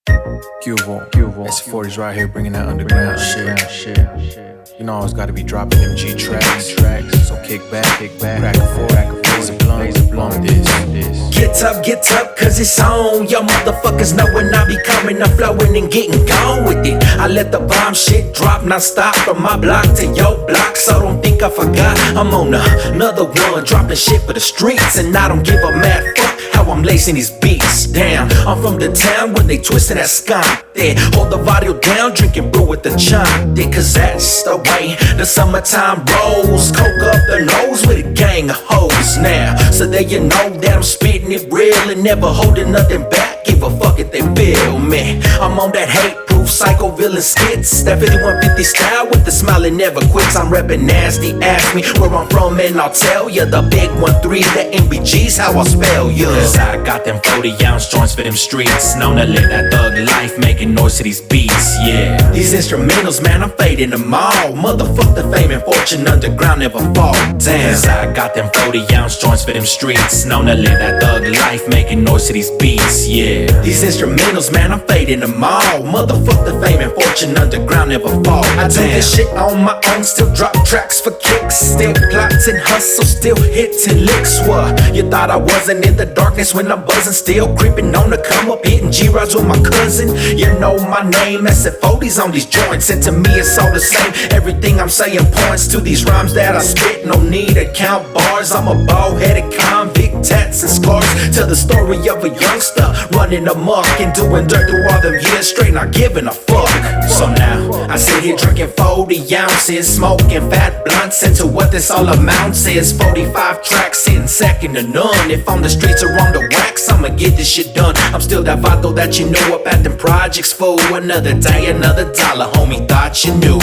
It's 40'z right here bringing that underground shit. You know I always gotta be dropping them G tracks. So kick back, crack a fork, blaze a blunt, this. Get up, cause it's on. Y'all motherfuckers know when I be coming, I'm flowing and getting gone with it. I let the bomb shit drop non-stop from my block to your block, so don't think I forgot. I'm on another one, dropping shit for the streets, and I don't give a mad fuck how I'm lacing these beats. Damn, I'm from the town when they twistin' that skunk. There, hold the volume down, drinking brew with the chunk. There, cause that's the way the summertime rolls. Coke up the nose with a gang of hoes now. So there you know that I'm spitting it real and never holding nothing back. Give a fuck if they feel me. I'm on that hate-proof psycho villain skits. That 5150 style with the smile and never quits. I'm reppin' nasty, ask me where I'm from and I'll tell ya. The big 1-3, the MBG's how I spell ya. Cause I got them 40-ounce joints for them streets. Known to live that thug life, making noise to these beats, yeah. These instrumentals, man, I'm fading them all. Motherfuck the fame and fortune, underground never fall. Damn, cause I got them 40-ounce joints for them streets. Known to live that thug life, making noise to these beats, yeah. These instrumentals, man, I'm fading them all. Motherfuck the fame and fortune, underground never fall. I do this shit on my own, still drop tracks for kicks. Still plots and hustle, still hitting licks. What? You thought I wasn't in the darkness when I'm buzzing, still creeping on the come up, hitting G-Rides with my cousin. You know my name, SF 40'z on these joints, and to me it's all the same. Everything I'm saying points to these rhymes that I spit. No need to count bars, I'm a bald-headed convict, tats and scars. Tell the story of a youngster running amok and doing dirt through all them years straight, not giving a fuck. So now I sit here drinking 40 ounces, smoking fat blunts, and to what this all amounts is 45 tracks sitting second to none. If on the streets or on the wax, I'ma get this shit done. I'm still that vato that you know up at them projects, fool. Another day, another dollar, homie, thought you knew.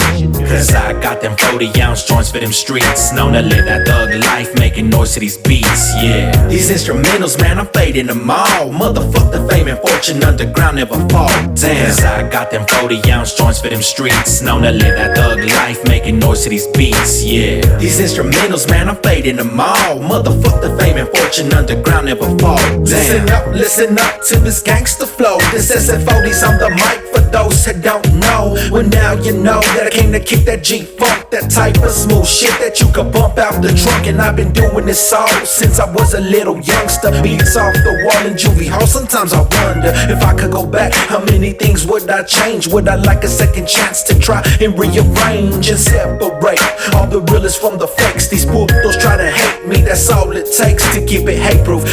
Cause I got them 40-ounce joints for them streets. Known to live that thug life, making noise to these beats, yeah. These instrumentals, man, I'm fading them all. Motherfuck the fame and fortune, underground never fall. Damn, cause I got them 40-ounce joints for them streets. Known to live that thug life, making noise to these beats, yeah. These instrumentals, man, I'm fading them all. Motherfuck the fame and fortune, underground never fall. Damn. Listen up to this gangster flow. This SF 40'z on the mic for those who don't know. Well, now you know that I came to kick that G-funk, that type of smooth shit that you could bump out the trunk. And I've been doing this all since I was a little youngster. Beats off the wall in juvie hall. Sometimes I wonder if I could go back, how many things would I change? Would I like a second chance to try and rearrange and separate all the realists from the fakes? These putos try to hate me, that's all it takes to keep it hate-proof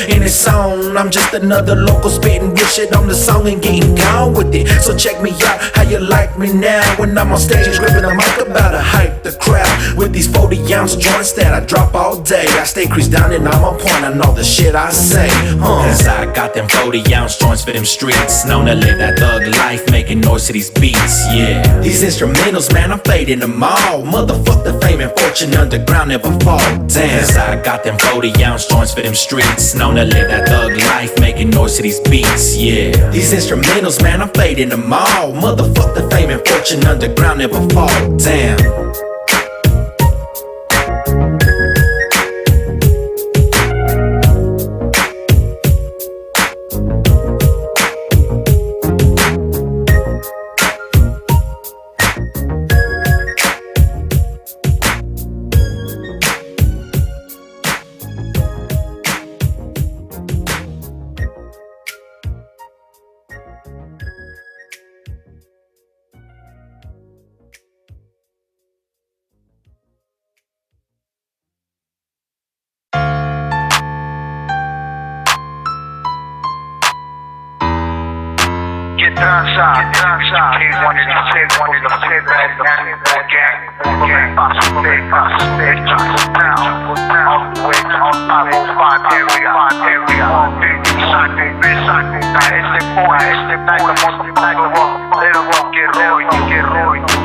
in its own. I'm just another local spitting real shit on the song and getting gone with it. So check me out, how you like me now when I'm on stage gripping the mic about to hype the crowd with these 40-ounce joints that I drop all day. I stay creased down and I'm on point on all the shit I say, Cause I got them 40-ounce joints for them streets. Known to live that thug life, making noise to these beats, yeah. These instrumentals, man, I'm fading them all. Motherfuck the fame and fortune, underground never fall. Damn, cause I got them 40-ounce joints for them streets. Known to live that thug life, making noise to these beats, yeah. These instrumentals, man, I'm fading them all. Motherfuck the fame and fortune, underground never fall. Damn.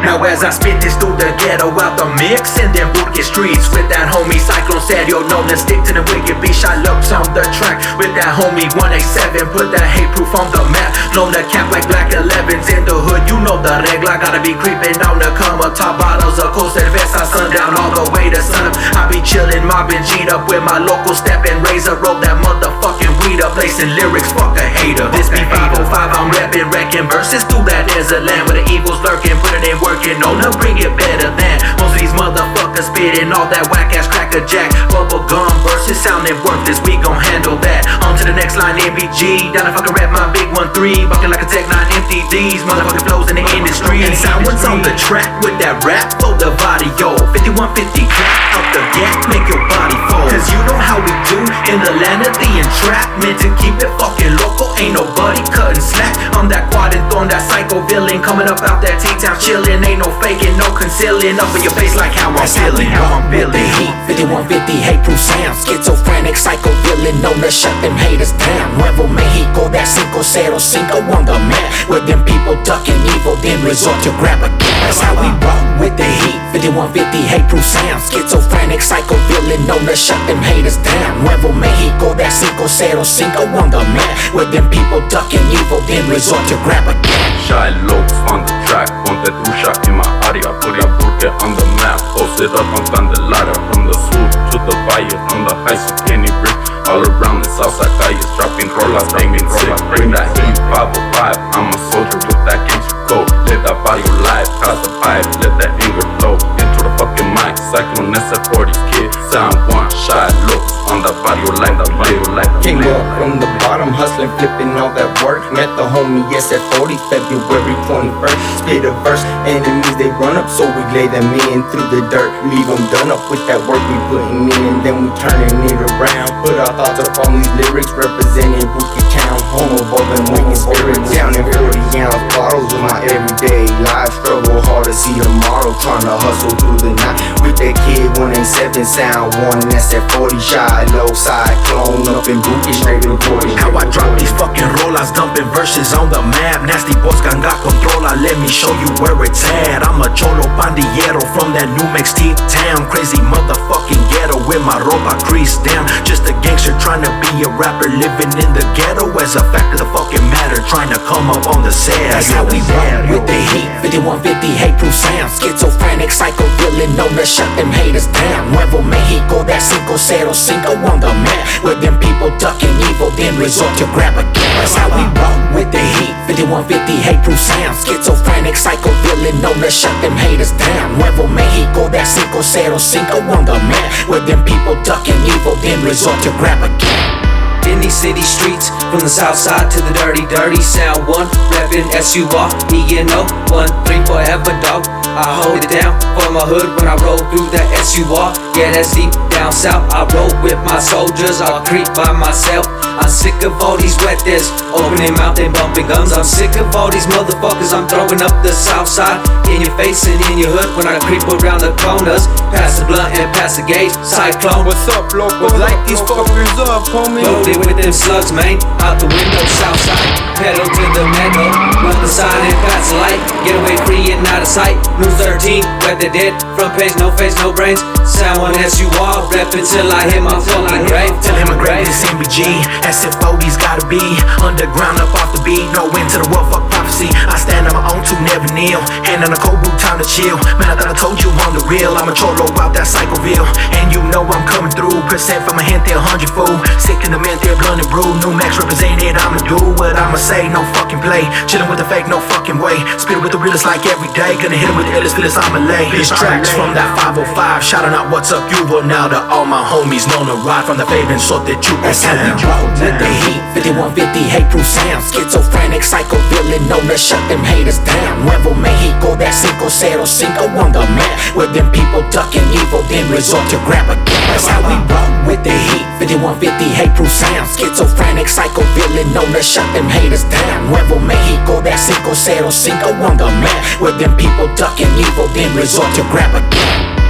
Now as I spit this through the ghetto out the mix and then Burke streets with that homie Cyclone Serio, known to stick to the wicked beat. Shot Locs on the track with that homie 187, put that hate proof on the map. Known to cap like black 11s in the hood, you know the regla. Gotta be creeping on the come up, top bottles of cold cerveza, sundown all the way to sunup. I be chillin', mobbing, G'd up with my local step and razor, roll that motherfucking weed meter, placing lyrics, fuck a hater. This be 505, I'm rapping, wrecking verses through that desert land where the evil's lurking, put it in working, on to bring it better than most of these motherfuckers spitting all that whack ass cracker jack. Bubble gum verses sounding worthless, we gon' handle that. On to the next line, MBG, down to fucking rap my big 1-3, bucking like a Tech 9 empty D's, motherfucking flows in the industry. And someone's on the track with that rap for the body, yo. 5150 clap out the gap, make your body fall. Cause you know how we do in the land of the entrapment. To keep it fucking local, ain't nobody cutting slack. I'm that quad and throwing that psycho villain, coming up out that T-town chillin'. Ain't no faking, no concealing, up in your face like how I'm feeling. How I'm feeling. The heat, 5150, hate-proof sound. Schizophrenic, psycho villain, known to shut them haters down. Nuevo Mexico, that 505 on the map, where them people ducking evil, then resort to grab a gun. That's how we roll with the heat, 5150, hate-proof sound. Schizophrenic, psycho villain, known to shut them haters down. Nuevo Mexico, that 505 on the map, where them people ducking evil, then resort to grab a gun. Shy Locs on the track, ponte trucha in my area, put your burke on the map, posted up on Candelaria, from the sur to the valle, from the heights to Kenny Brick, all around the southside calles, dropping rollers, banging sick, bring that heat, 505, I'm a soldier with that gangster code, let that body alive, pass the pipe, let that anger flow, into the fucking mic, Cyclone 40'z kid, sound one, Shy Locs on the body line, the body line. Came up from the bottom, hustling, flipping all that work. Met the homie, yes, at 40, February 21st. Spit a verse, enemies they run up, so we lay them in through the dirt. Leave them done up with that work we putting in, then we turning it around. Put our thoughts up on these lyrics, representing Rookie Town, home of all them wicked spirits. Down in 40-ounce bottles with my everyday life. Struggle hard to see tomorrow, trying to hustle through the night. With that kid 187 sound, one that's at 40 Shy Locs, Cyclone up in Bookie, straight recording. How I drop these fucking rollers, dumping verses on the map. Nasty boys ganga controla, let me show you where it's at. I'm a cholo pandillero from that New Mexico town. Crazy motherfucking ghetto with my ropa creased down. Just a gangster trying to be a rapper, living in the ghetto as a fact of the fucking matter, trying to come up on the set. That's how we roll with the heat, 5150, hate-proof sound. Schizophrenic, psycho villain, known to shut them haters down. Nuevo Mexico, that 505 on the map, where them people ducking evil, then resort to grab a gun. That's how we roll with the heat, 5150, hate-proof sound. Schizophrenic, psycho villain, known to shut them haters down. Nuevo Mexico, that 505 on the map, where them people ducking evil, then resort to grab a gun. In these city streets, from the south side to the dirty, dirty sound one, reppin' SUR-E-N-O, 1-3 forever, dog. I hold it down for my hood when I roll through that SUR. Yeah, that's deep down south. I roll with my soldiers, I'll creep by myself. I'm sick of all these wetters, opening mouth and bumping gums. I'm sick of all these motherfuckers, I'm throwing up the south side in your face and in your hood when I creep around the corners. Pass the blunt and pass the gauge. Cyclone, What's up, local? Light these fuckers up, homie. loaded with them slugs, man. Out the window, south side, pedal to the metal. Run the sign and pass the light. Get away free and out of sight. New 13, wet the dead. Front page, no face, no brains. Sound on SUR, reppin' till I hit my fucking grave. Tell him a grave is MBG, as if 40's gotta be underground up off the beat. No end to the world, fuck prophecy. I stand on my own too, never kneel. Hand on a cold boot, time to chill. Man, I thought I told you on the real. I'm a cholo out that Cycleville, and you know I'm coming through. Percent from a gente, 100 fool. Sick in the mente, blunt and brew. New Max represented, I'ma do what I'ma say. No fucking play, chillin' with the fake, no fucking way. Spit with the realest like every day. Gonna hit him with the illest, feelers I'ma lay. These tracks from that 505, shouting out what's up, you will now to all my homies known to ride from the favorite sort that you That's how we roll with the heat, 5150, hate-proof sound. Schizophrenic, psycho villain, known to shut them haters down. Nuevo Mexico, that 505 on the map, where them people ducking evil, then resort to grab a gun. That's how we roll with the heat, 5150, hate-proof sound. Schizophrenic, psycho villain, known to shut them haters down. Nuevo Mexico, that 505 on the map, where them people ducking evil, then resort to grab a gun.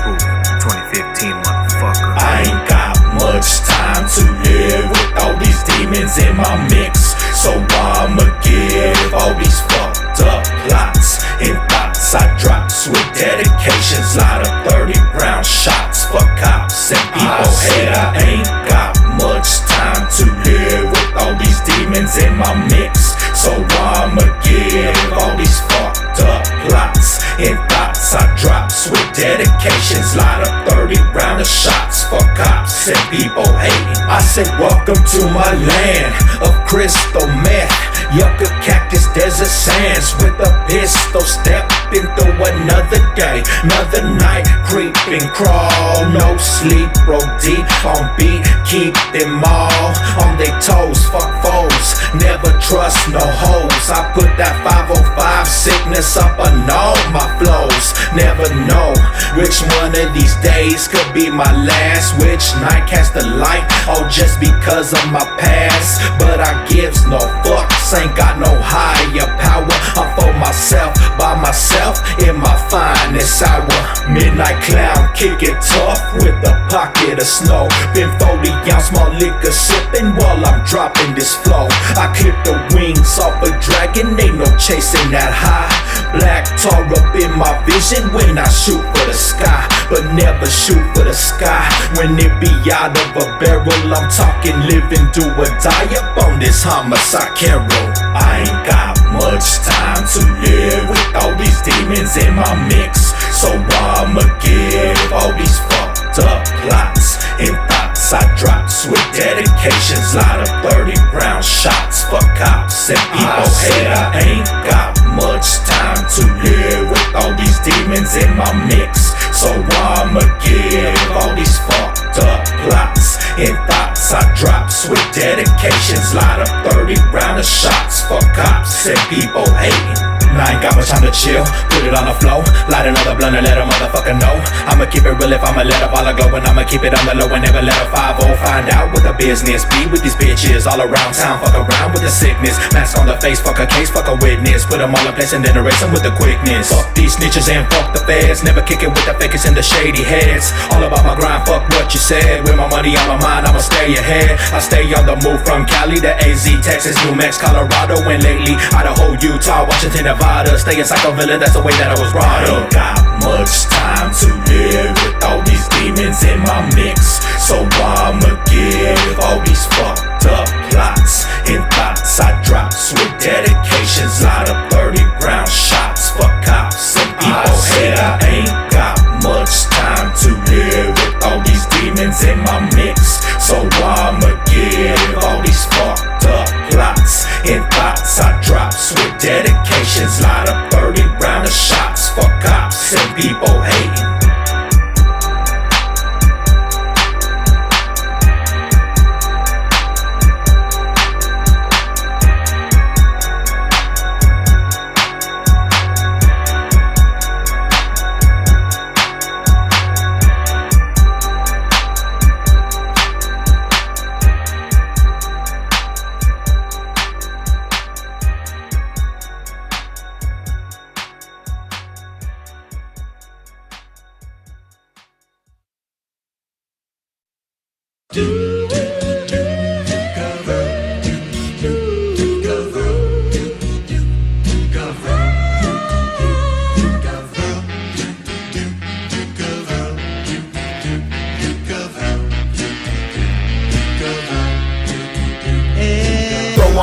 Bulletproof 2015, motherfucker. I ain't got much time to live with all these demons in my mix, so I'ma give all these fucked up plots and thoughts I drops with dedications. Lot of 30-round shots for cops and people hate. I ain't got much time to live with all these demons in my mix, so I'ma give all these fucked up plots and thoughts I drops with dedications. Lot of 30-round shots for cops and people hating. I said welcome to my land of crystal meth, yucca cactus desert sands. With a pistol stepping through another day, another night, creep and crawl, no sleep, bro deep on beat, keep them all on their toes. Fuck foes, never trust no hoes. I put that 505 sickness up on all my flows. Never know which one of these days could be my last, which night cast the light, oh just because of my past. But I gives no fucks, ain't got no higher power. I'm for myself, by myself, in my finest hour. Midnight clown, kick it tough with a pocket of snow. Been 40-ounce more liquor sipping while I'm dropping this flow. I clip the wings off a dragon, ain't no chasing that high. Black tar up in my vision when I shoot for the sky, but never shoot for the sky when it be out of a barrel. I'm talking living do or die up on this homicide carol. I ain't got much time to live with all these demons in my mix, so I'ma give all these fucked up plots and thoughts I drops with dedications. Lot of 30-round shots for cops and people hate. I ain't got much time to live with all these demons in my mix, so I'ma give all these fucked up plots and thoughts I drops with dedications. Lot of 30-round shots for cops and people hating. I ain't got much time to chill, put it on the flow, light another blunt and let a motherfucker know. I'ma keep it real if I'ma let a ball glow, and I'ma keep it on the low and never let a 5-0 find out what the business be with these bitches all around town. Fuck around with the sickness, mask on the face, fuck a case, fuck a witness, put them all in place and then erase them with the quickness. Fuck these snitches and fuck the feds, never kick it with the fakers and the shady heads. All about my grind, fuck what you said, with my money on my mind, I'ma stay ahead. I stay on the move from Cali to AZ, Texas, New Mexico, Colorado, and lately Idaho, Utah, Washington, Nevada. Stay in Cyclone, that's the way that I was brought up. I ain't got much time to live with all these demons in my mix, so I'ma give all these fucked up plots and thoughts I drops with dedications. Lot of 30-round shots for cops and people hate. I ain't got much time to live with all these demons in my mix, so I'ma give all these fucked up plots and thoughts I drops with dedications. Lot of 30-round shots for cops and people hating.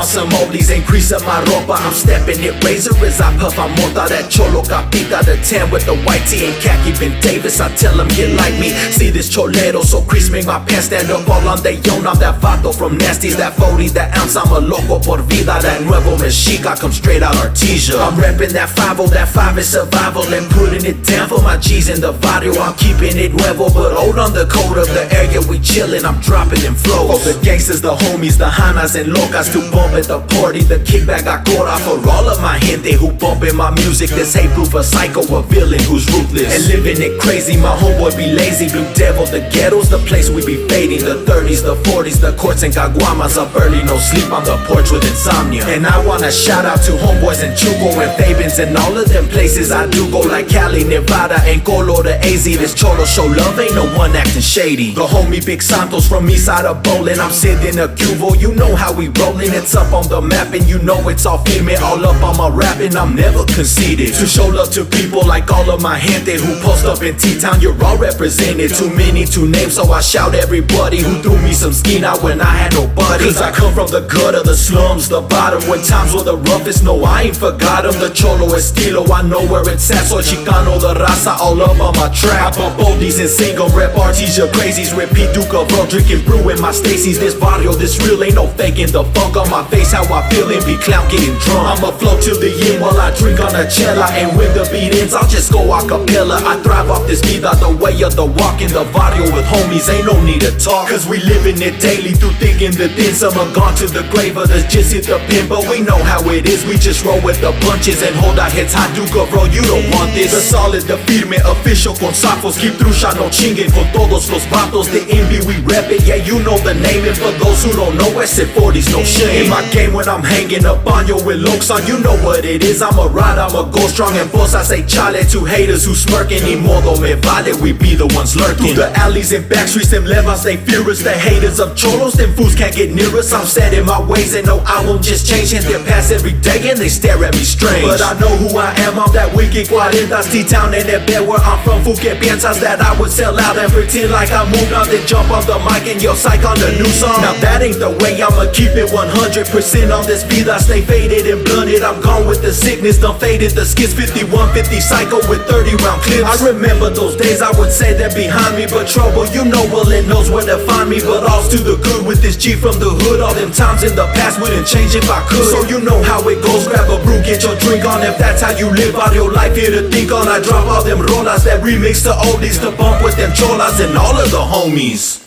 Some oldies ain't crease up my ropa, I'm stepping it razor as I puff. I'm monta that cholo capita, the tan with the white tee and khaki Ben Davis. I tell them get like me, see this cholero, so crease make my pants stand up all on their own. I'm that vato from Nasty's, that 40's, that ounce, I'm a loco por vida. That nuevo mexica, come straight out Artesia. I'm reppin' that 5-0, that 5 is survival, and putting it down for my G's in the barrio. I'm keeping it nuevo, but old on the code of the area we chillin', I'm dropping them flows. For the gangsters, the homies, the hanas and locas, to bumpin' at the party, the kickback got caught out for all of my gente who bumping my music. This hate proof a psycho, a villain who's ruthless and living it crazy. My homeboy be lazy, blue devil. The ghetto's the place we be fading. The 30s, the 40s, the courts and caguamas up early, no sleep on the porch with insomnia. And I wanna shout out to homeboys in Chuco and Fabins and all of them places I do go, like Cali, Nevada, and Colo to AZ. This cholo show love, ain't no one acting shady. The homie Big Santos from east side of Bowling, I'm sitting a Cubo, you know how we rollin'. It's up on the map and you know it's all Firme, all up on my rapping. I'm never conceited to show love to people like all of my gente who post up in T-Town. You're all represented, too many to name, so I shout everybody who threw me some ski out when I had nobody. Cause I come from the gutter, the slums, the bottom, when times were the roughest. No, I ain't forgot them. The cholo estilo, I know where it's at. So Chicano, the raza, all up on my track. I bump oldies and single rap arties, your crazies. Repeat Duke of Roll, drinking brew in my Stacy's. This barrio, this real, ain't no faking. The funk on my face, how I feel and be clown getting drunk. I'ma flow till the end while I drink on a chela. And when the beat ends, I'll just go a cappella. I thrive off this vida, the way of the walk in the barrio with homies, ain't no need to talk. Cause we living it daily through thick and the thin. Some are gone to the grave, others just hit the pin. But we know how it is, we just roll with the punches and hold our heads high. Duke of Roll, you don't want this. The solid, the firme, official con safos. Keep through, ya no chinguen con todos los vatos. The envy, we rep it, yeah, you know the name. And for those who don't know, SF40's no shame. In my game when I'm hanging up on you with Locs on, you know what it is. I'm a ride, I'm a go strong and boss. I say chale to haters who smirking. Ni modo me vale, we be the ones lurking. Through the alleys and back streets, them levas, they fear us. The haters of cholos, them fools can't get near us. I'm set in my ways and no, I won't just change. And they pass every day and they stare at me strange. But I know who I am, I'm that wicked 40'z T-Town and that bed where I'm from. Fool que piensas that I would sell out and pretend like I moved on, then jump on the mic and yo psych on the new song. Now that ain't the way, I'ma keep it 100% on this beat. I stay faded and blunted, I'm gone with the sickness, done faded. The skits 5150 cycle with 30 round clips. I remember those days, I would say they're behind me, but trouble, you know well it knows where to find me. But all's to the good with this G from the hood. All them times in the past wouldn't change if I could. So you know how it goes, grab a brew, get your drink on. If that's how you live out your life here to think on, I drop all them rollers that remix the oldies to bump with them cholas and all of the homies.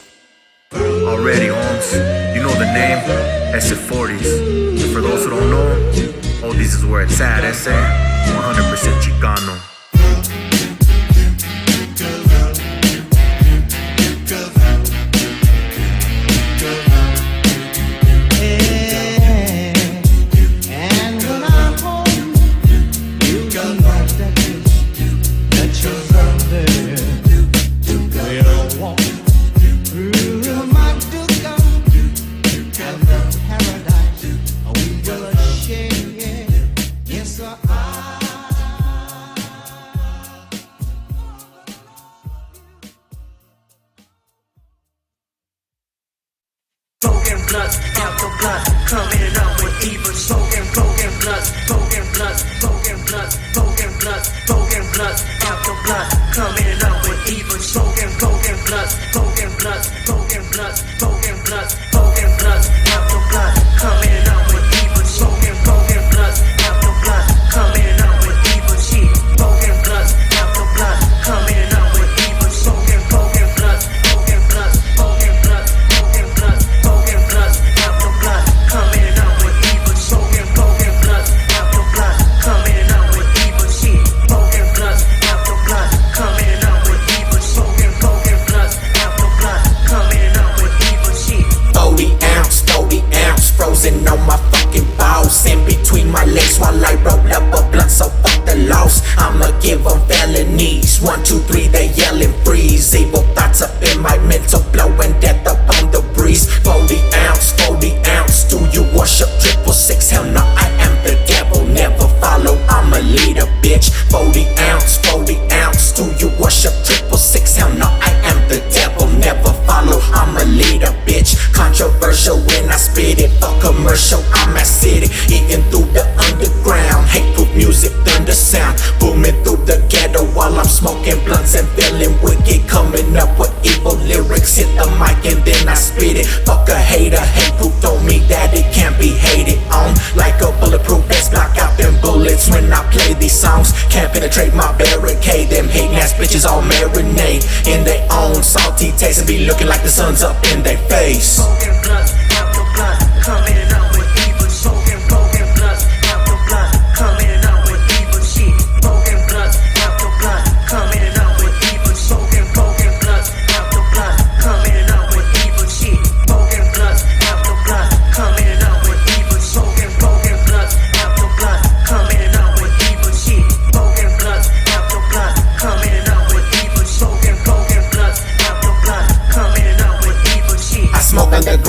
Already, homes, you know the name, SF40'z. And for those who don't know, Oldies is where it's at, 100% Chicano. All marinate in their own salty taste and be looking like the sun's up in their face. Smoking blood, after blood, coming out with evil soul.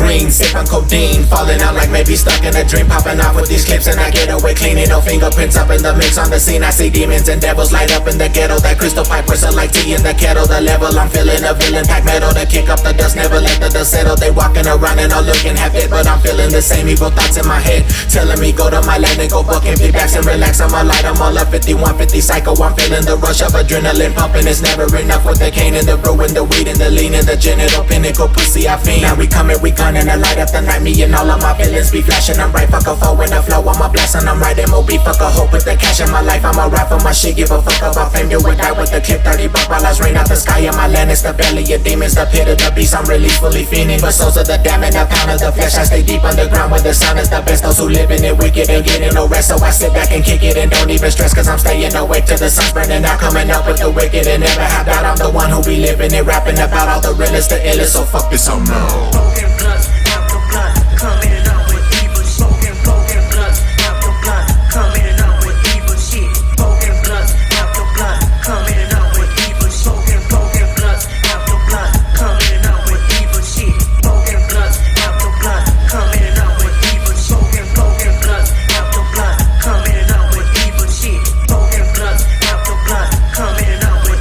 green, sipping codeine, falling out like maybe stuck in a dream, popping off with these clips and I get away cleaning. No fingerprints up in the mix on the scene. I see demons and devils light up in the ghetto. That crystal pipe whistle like tea in the kettle. The level I'm feeling, a villain pack metal to kick up the dust, never let the dust settle. They walking around and all looking half dead, but I'm feeling the same evil thoughts in my head, telling me go to my land and go buck empty backs and relax. I'm a light, I'm all up 5150 psycho. I'm feeling the rush of adrenaline pumping. It's never enough with the cane and the brew and the weed and the lean and the genital pinnacle pussy I fiend. Now we coming, we gunning to light up the night. Me and all of my villains be flashing. I'm right, fuck a foe in the flow. I'm a blast and I'm right MOB. Fuck a hope with the cash in my life. I'm a rap for my shit. Give a fuck about fame. Do or die with the clip. 30 buck dollars rain out the sky. In my land, it's the belly of demons, the pit of the beast. I'm released fully fiending, but souls of the damned and a pound of the flesh. I stay deep underground where the sound is the best. Those who live in it wicked and getting no rest, so I sit back and kick it and don't even stress, cause I'm staying awake till the sun's burning out, coming up with the wicked and never have doubt. I'm the one who be living it, rapping about all the realest, the illest, so fuck this up now. Broken bloods, out the blood, coming out with evil shit. Broken bloods, out the blood, coming out with evil shit. Broken bloods, out the blood, coming out with evil shit. Broken bloods, out the blood, coming out with evil shit. Broken bloods, out the blood, coming out with evil shit. Broken bloods, out the blood, coming out with evil shit. Broken bloods, out the blood, coming out with evil shit. Broken bloods, out the blood, coming out with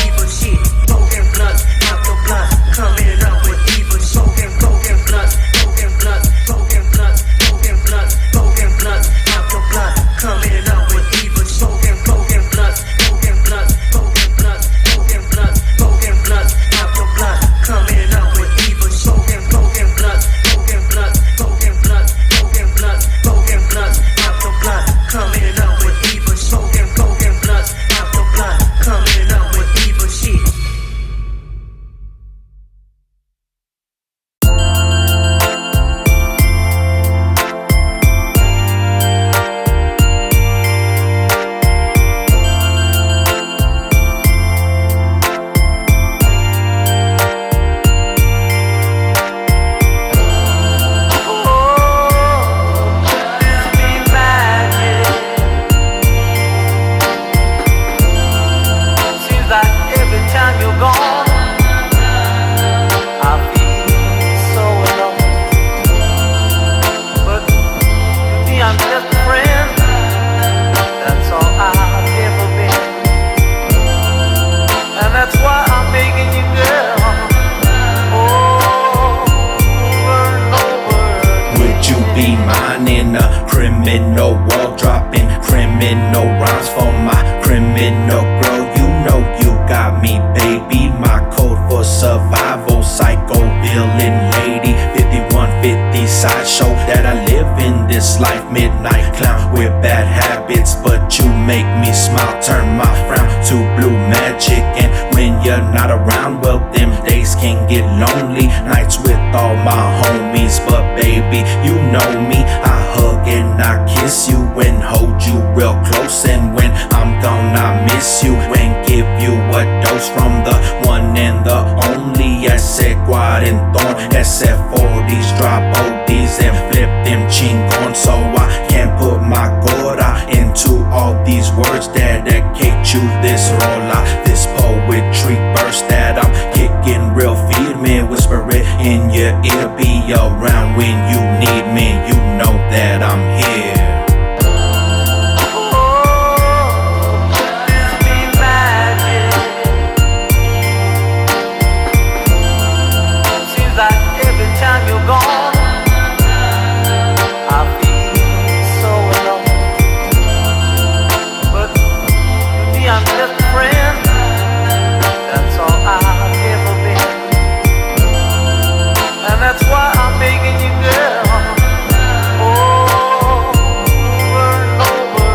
evil shit. Broken bloods, out the blood, coming out with evil shit. Broken bloods, broken bloods, broken bloods, broken bloods, broken bloods, out the blood, coming out with evil shit. Broken bloods, broken bloods, broken bloods, broken bloods, broken bloods, out the blood, coming out with evil shit. Broken bloods, broken bloods, broken bloods, broken bloods, broken bloods, out the blood, coming out with evil shit. Broken bloods, out the blood, coming out with evil shit. Seems like every time you're gone, I feel so alone. But to me, I'm just a friend. That's all I've ever been, and that's why I'm begging you, girl. Over and over. Would you be mine in a criminal world, dropping criminal rhymes for my criminal girl? You know you got me, baby. My code for survival, psycho villain lady. 5150 sideshow that I live in this life. Midnight clown with bad habits, but you make me smile, turn my frown to blue magic. And when you're not around, well, them days can get lonely. Nights with all my homies, but baby, you know me. I hug and I kiss you and hold you real close. And when I'm gone, I miss you and give you a dose from the one and the only. Ese cuarentón, ese 40'z, drop oldies and flip them chingon. So I can't put my gora into all these words. Dedicate you this rola, this poetry burst that I'm kicking real firme. Whisper it in your ear, be around when you need me. You know that I'm here. You're gone, I feel so alone. But to me, I'm just a friend. That's all I've ever been, and that's why I'm begging you, girl. Over and over.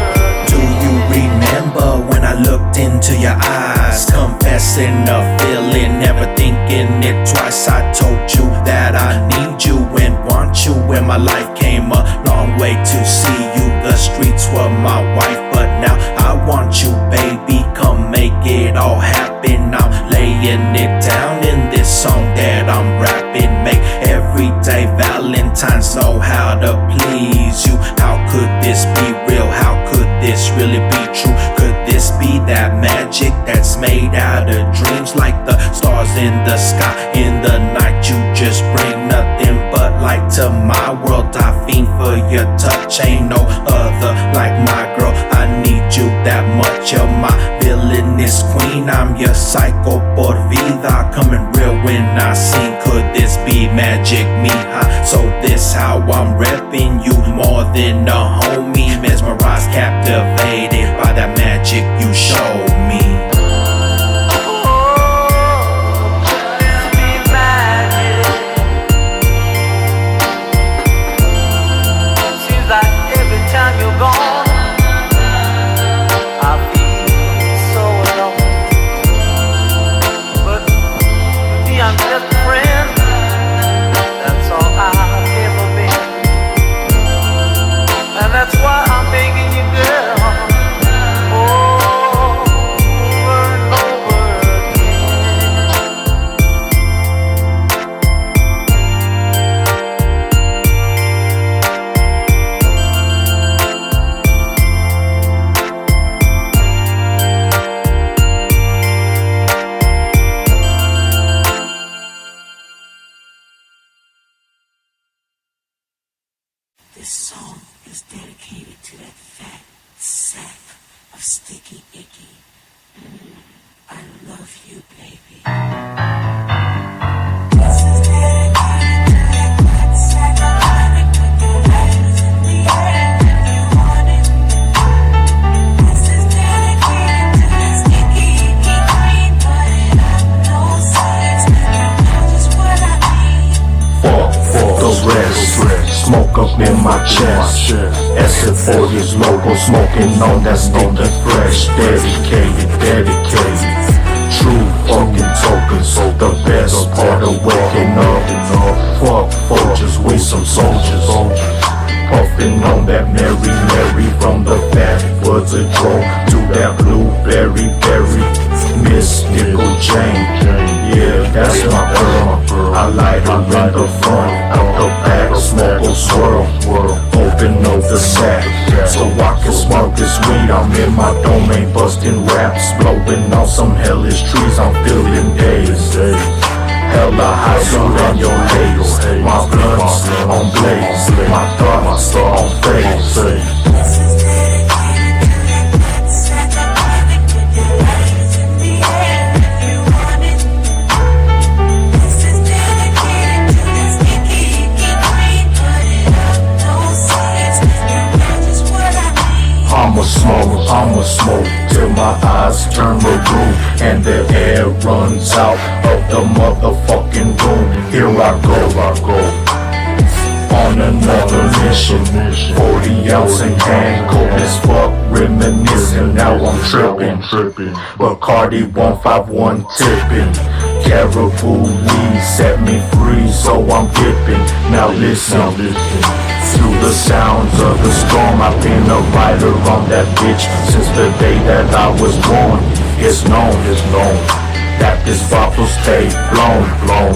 Do you remember when I looked into your eyes, confessing a feeling, never thinking it twice? I told you that I need you and want you, and my life came a long way to see you. The streets were my wife, but now I want you, baby. Come make it all happen. I'm laying it down in this song that I'm rapping. Make everyday Valentine's know how to please you. How could this be real? How could this really be true? Could this this be that magic that's made out of dreams? Like the stars in the sky in the night, you just bring nothing but light to my world. I fiend for your touch, ain't no other like my girl. I need you that much, you're my villainous queen. I'm your psycho por vida, coming real when I sing. Could this be magic, mija? So this how I'm repping you more than a homie. Mesmerized, captivated by that magic you show me. That's why I'm begging you, girl. Oh, over and over This song is dedicated to that fat sack of sticky icky. I love you, baby. This is dedicated to that fat sack of honey. Put your hands in the air if you want it. This is dedicated to that sticky icky cream. Put it up, no sides. You know just what I mean. Fuck the rest. Smoke up in my chest. SF40's logo, smoking on that stinky fresh. Dedicated. True fucking tokens, the best part of waking up. Fuck Folgers, we some soldiers. Puffing on that Mary from the backwoods of Dro to that blueberry berry. Miss Nickel Jane, yeah, that's my girl. I light her in the front, out the back, smoke a swirl. Open up the sack, so I can smoke this weed. I'm in my domain, busting raps, blowing on some hellish trees. I'm feeling days. Hella high, so on your haze. My blunts on blaze, my thoughts on phase. I'ma smoke till my eyes turn maroon and the air runs out of the motherfucking room. Here I go on another mission. 40 ounce in hand, cold as fuck, reminiscing. Now I'm tripping. Bacardi 151 tipping. Caribou weed set me free, so I'm dipping. Now listen. Through the sounds of the storm, I've been a rider on that bitch since the day that I was born. It's known that this bottle stay blown.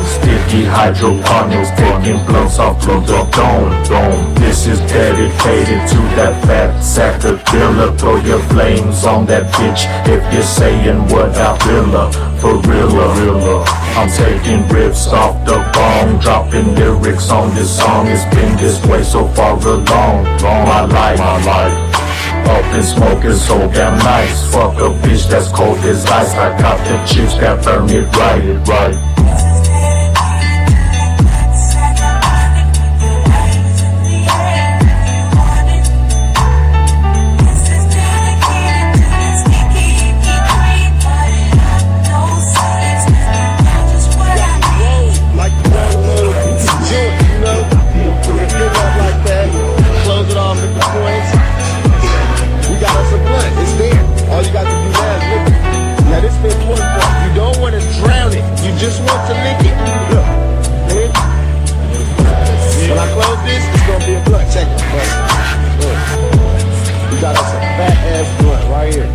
Sticky hydroponics, taking blunts off through the dome. This is dedicated to that fat sack of D.I.L.L.I.G.A.F. Throw your flames on that bitch if you're saying what I feel. For real, I'm taking rips off the bone, dropping lyrics on this song. It's been this way so far along. My life. Up and smoking so damn nice. Fuck a bitch that's cold as ice. I got the chips that burn it right. Just want to lick it. Look, man. When I close this, it's gonna be a blunt. Check it, blunt. Look, we got us a fat ass blunt right here.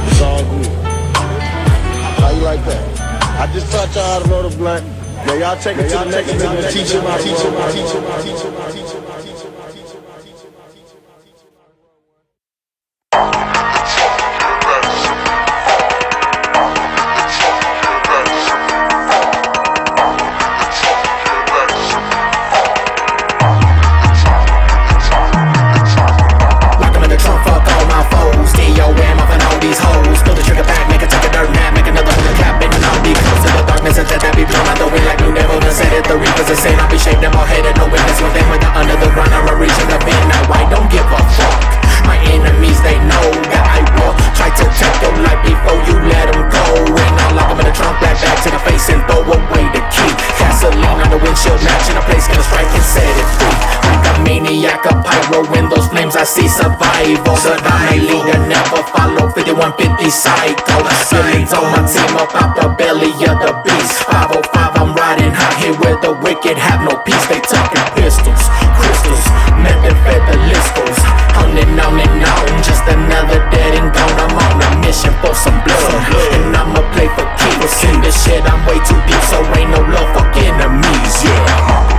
It's all good. How you like that? I just taught y'all how to roll the blunt. Now y'all take it to the next level and teach them how to roll. survival. But I may lead and never follow 5150 Psycho. Feelings on my team up out the belly of the beast. 505, I'm riding high here where the wicked have no peace. They talking pistols, crystals, methamphetamines. On and on and on, just another dead and gone. I'm on a mission for some blood, and I'ma play for keeps. In this shit, I'm way too deep, so ain't no love for enemies, yeah.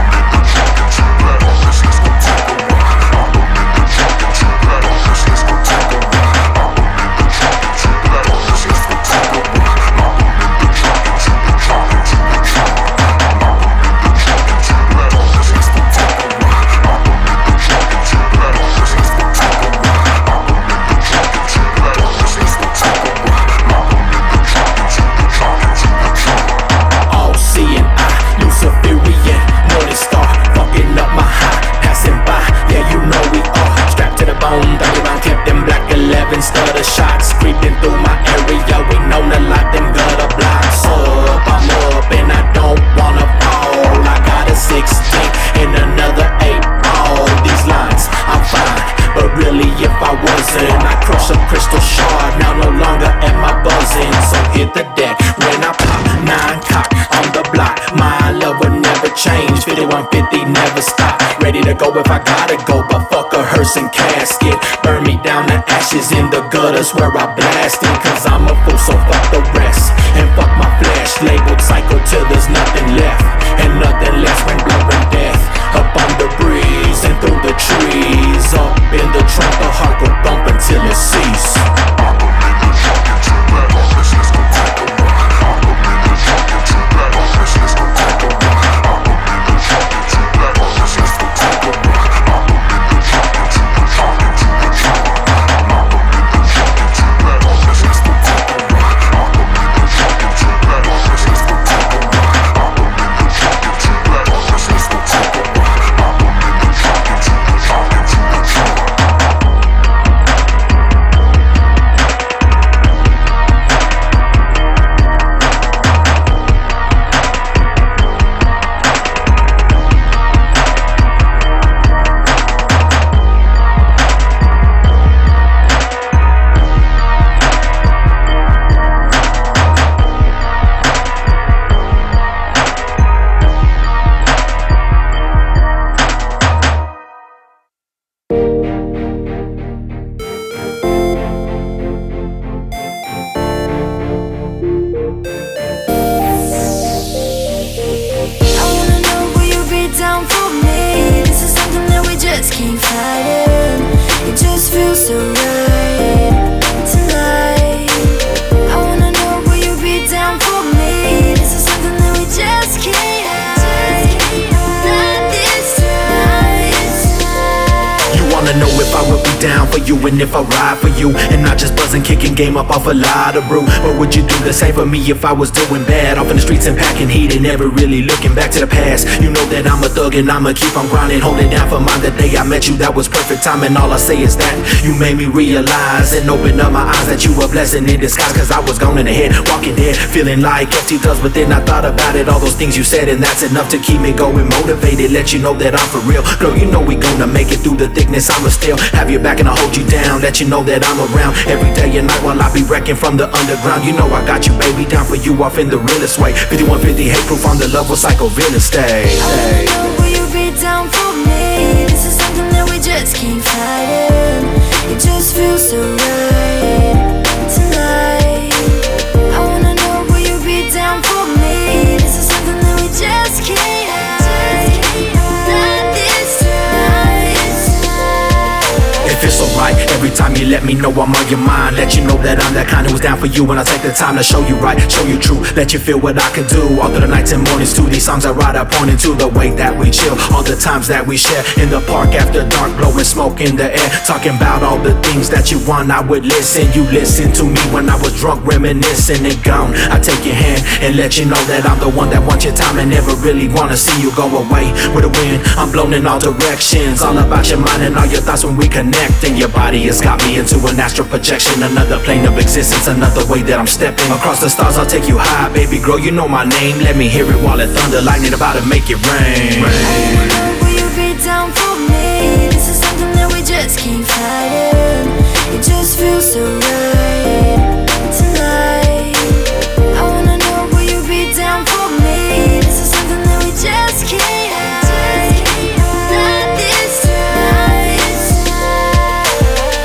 Stutter shots creeping through my area. We known to lock them gutter blocks up. I'm up and I don't wanna fall. I got a 16 and another 8 ball. These lines, I'm fine, but really if I wasn't, I'd crush a crystal shard. Now no longer am I buzzing. So hit the deck when I pop 9 cock on the block. My love will never change. 5150 never stop. Ready to go if I gotta go, but fuck a hearse and casket. Burn me down to ashes in the gutters where I blast it. Cause I'm a fool, so fuck the rest. And fuck my flesh, labeled psycho till there's nothing left. And nothing less when blowing death. Up on the breeze and through the trees. Up in the trunk, the heart will bump until it cease. And if I ride for you, and not just buzzing, kicking game up off a lot of brew. What would you do the same for me if I was doing bad? Off in the streets and packing heat and never really looking back to the past. You know that I'm a thug and I'ma keep on grinding, holding down for mine. The day I met you, that was perfect time, and all I say is that you made me realize and open up my eyes that you were a blessing in disguise. Cause I was gone in the head, walking dead, feeling like F.T.Does. But then I thought about it, all those things you said, and that's enough to keep me going motivated. Let you know that I'm for real. Girl, you know we gonna make it through the thickness. I'ma still have your back and I'll hold you down. Let you know that I'm around every day and night while I be wrecking from the underground. You know I got you, baby, down for you off in the realest way. 5150 hate proof on the level, psycho real estate. I wanna know, will you be down for me? This is something that we just can't fight in. It just feels so right tonight. I wanna know, will you be down for me? This is something that we just can't hide. Not this time. If it's alright, every time you let me know I'm on your mind. Let you know that I'm that kind who's down for you. When I take the time to show you right, show you true, let you feel what I can do. All through the nights and mornings too. These songs I write up pointing to the way that we chill. All the times that we share in the park after dark, blowing smoke in the air, talking about all the things that you want. I would listen, you listen to me when I was drunk, reminiscing and gone. I take your hand and let you know that I'm the one that wants your time and never really wanna see you go away with a wind. I'm blown in all directions, all about your mind and all your thoughts when we connect. And your body has got me into an astral projection, another plane of existence, another way that I'm stepping across the stars. I'll take you high, baby girl, you know my name. Let me hear it while it thunder, lightning about to make it rain. Will you be down for me? This is something that we just just can't fight it. It just feels so right tonight. I wanna know, will you be down for me? This is something that we just can't hide. Not this time.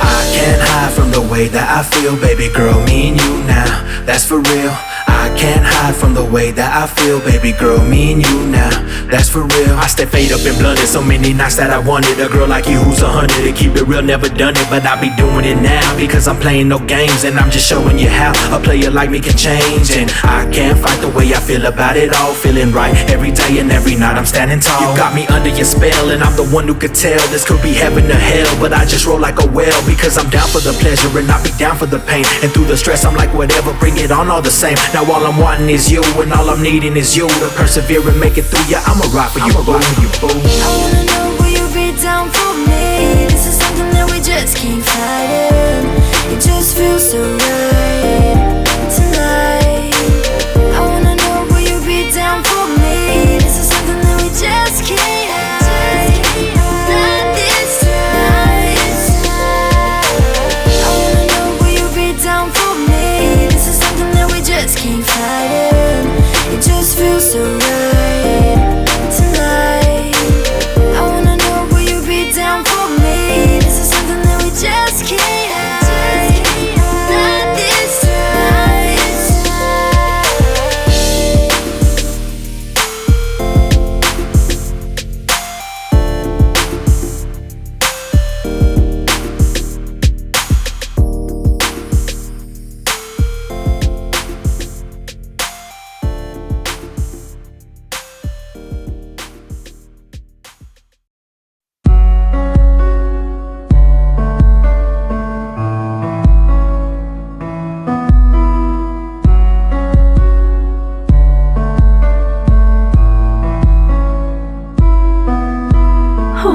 I can't hide from the way that I feel, baby girl, me and you now, that's for real. I can't hide from the way that I feel, baby girl, me and you now, that's for real. I stay fade up and blunted so many nights that I wanted a girl like you who's 100. To keep it real, never done it, but I be doing it now because I'm playing no games and I'm just showing you how a player like me can change. And I can't fight the way I feel about it all, feeling right every day and every night I'm standing tall. You got me under your spell and I'm the one who could tell this could be heaven or hell, but I just roll like a whale because I'm down for the pleasure and I be down for the pain. And through the stress I'm like whatever, bring it on all the same. Now all I'm wanting is you and all I'm needing is you to persevere and make it through. Yeah, I'ma ride for you, boo. I wanna know, will you be down for me? This is something that we just can't fight it. It just feels so right tonight. I wanna know, will you be down for me? This is something that we just can't hide. Not this time. I wanna know, will you be down for me? This is something that we just can't fight it. It just feels so right tonight. I wanna know, will you be down for me? This is something that we just can't hide. Not this time.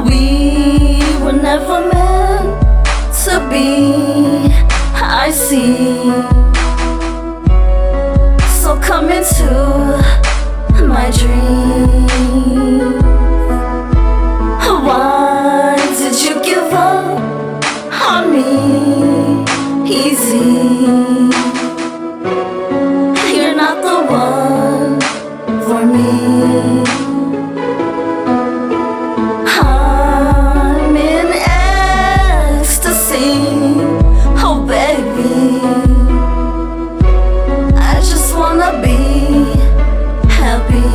We were never meant to be, I see. So come into my dreams. Why did you give up on me? Easy. You're not the one for me. I'm in ecstasy, oh baby. I just wanna be happy.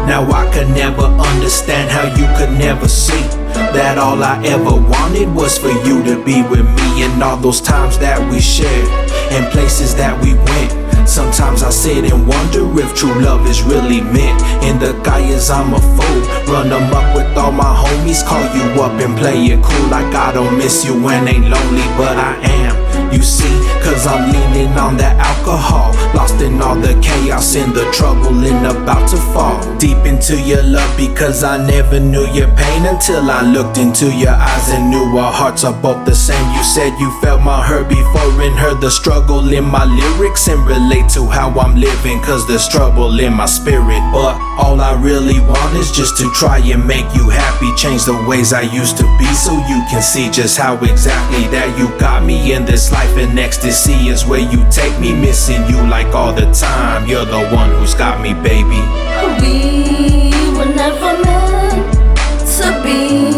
Now I could never understand how you could never see that all I ever wanted was for you to be with me. And all those times that we shared and places that we went, sometimes I sit and wonder if true love is really meant. In the guys I'm a fool, run them up with all my homies, call you up and play it cool like I don't miss you and ain't lonely, but I am. You see, cause I'm leaning on that alcohol, lost in all the chaos and the trouble and about to fall deep into your love because I never knew your pain until I looked into your eyes and knew our hearts are both the same. You said you felt my hurt before and heard the struggle in my lyrics and relate to how I'm living cause there's trouble in my spirit. But all I really want is just to try and make you happy, change the ways I used to be so you can see just how exactly that you got me in this life. And ecstasy is where you take me, missing you like all the time. You're the one who's got me, baby. We were never meant to be,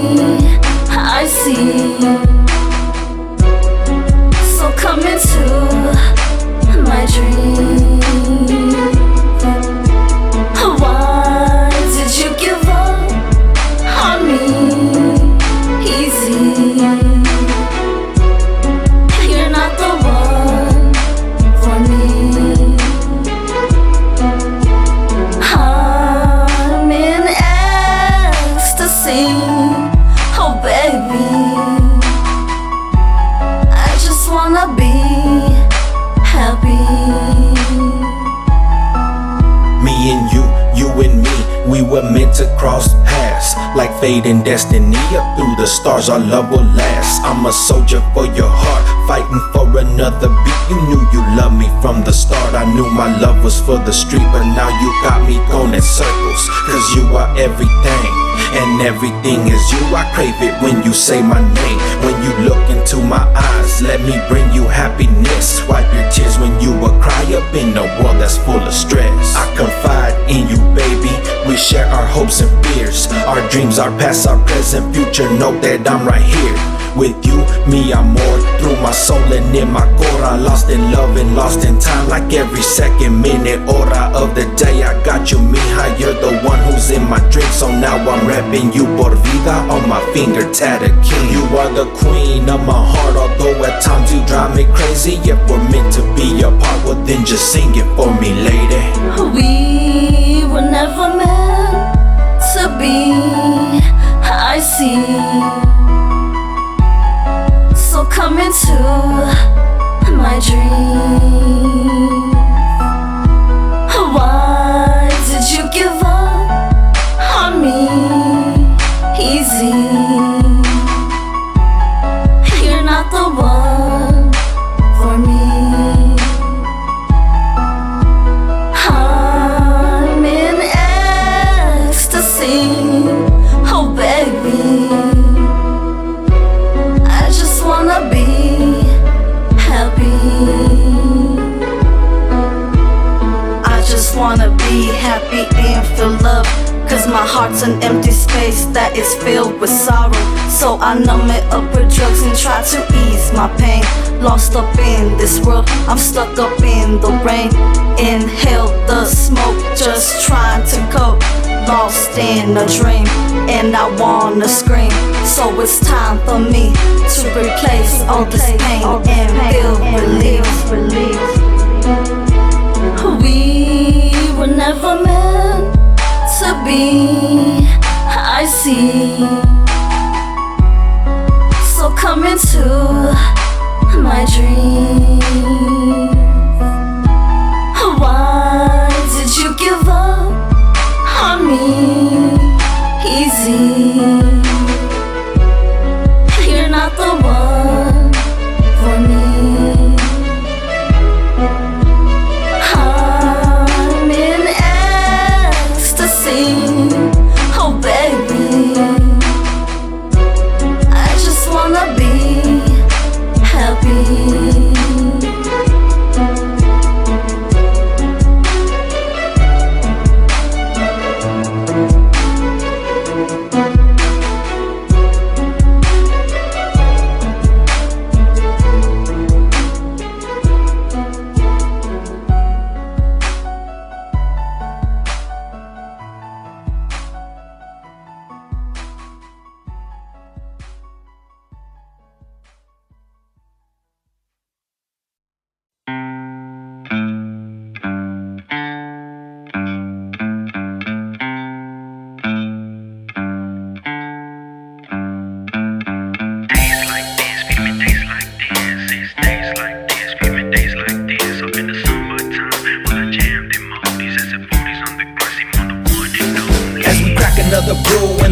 I see. So come into my dreams. Why did you give up on me? Easy. You're not the one for me. I'm in ecstasy, oh baby. I just wanna be happy. Me and you and me, we were meant to cross paths like fate and destiny. Up through the stars our love will last. I'm a soldier for your heart, fighting for another beat. You knew you loved me from the start. I knew my love was for the street, but now you got me going in circles cause you are everything. and everything is you. I crave it when you say my name, when you look into my eyes. Let me bring you happiness. Wipe your tears when you will cry up in a world that's full of stress. I confide in you, baby. We share our hopes and fears, our dreams, our past, our present, future. Know that I'm right here with you, me amor. Through my soul and in my cora, lost in love and lost in time. Like every second, minute, hora of the day, I got you, mija. You're the one who's in my dream, so now I'm rapping you por vida on my finger, tatted king. You are the queen of my heart, although at times you drive me crazy. If we're meant to be apart, well then just sing it for me, lady. We were never meant to be, I see. So come into my dreams. Why did you give up on me? Easy. You're not the one for me. I'm in ecstasy. Oh baby, I just wanna be happy. I just wanna be happy and feel love, cause my heart's an empty space that is filled with sorrow. So I numb it up with drugs and try to ease my pain. Lost up in this world, I'm stuck up in the rain. Inhale the smoke, just trying to cope. Lost in a dream, and I wanna scream. So it's time for me to replace all this pain and feel relief. We were never meant to be, I see. So come into my dreams. Why did you give up on me? Easy. You're not the one for me. I'm in ecstasy. Oh baby, I just wanna be happy.